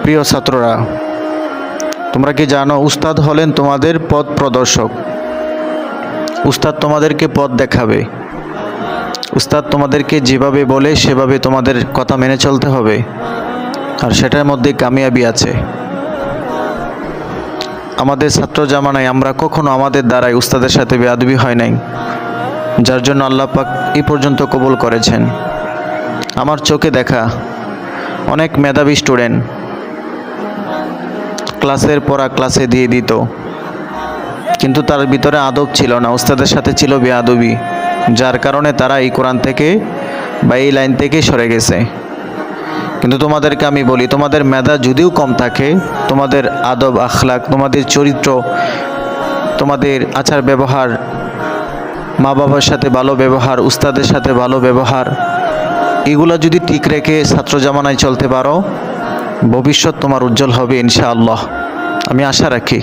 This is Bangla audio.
প্রিয় ছাত্ররা, তোমরা কি জানো উস্তাদ হলেন তোমাদের পথ প্রদর্শক। উস্তাদ তোমাদেরকে পথ দেখাবে। উস্তাদ তোমাদেরকে যেভাবে বলে সেভাবে তোমাদের কথা মেনে চলতে হবে, আর সেটার মধ্যে কামিয়াবি আছে। আমাদের ছাত্র জামানায় আমরা কখনো আমাদের দ্বারাই উস্তাদের সাথে বেয়াদবি হয় নাই, যার জন্য আল্লাহ পাক এই পর্যন্ত কবুল করেছেন। আমার চোখে দেখা অনেক মেধাবী স্টুডেন্ট ক্লাসের পড়া ক্লাসে দিয়ে দিত, কিন্তু তার ভিতরে আদব ছিল না, উস্তাদের সাথে ছিল বেয়াদবি, যার কারণে তারা এই কোরআন থেকে বা এই লাইন থেকে সরে গেছে। কিন্তু তোমাদেরকে আমি বলি, তোমাদের মেধা যদিও কম থাকে, তোমাদের আদব আখলাক, তোমাদের চরিত্র, তোমাদের আচার ব্যবহার, মা বাবার সাথে ভালো ব্যবহার, উস্তাদের সাথে ভালো ব্যবহার, এগুলা যদি ঠিক রেখে ছাত্র জামানায় চলতে পারো, ভবিষ্যৎ তোমার উজ্জ্বল হবে ইনশাআল্লাহ। আমি আশা রাখি।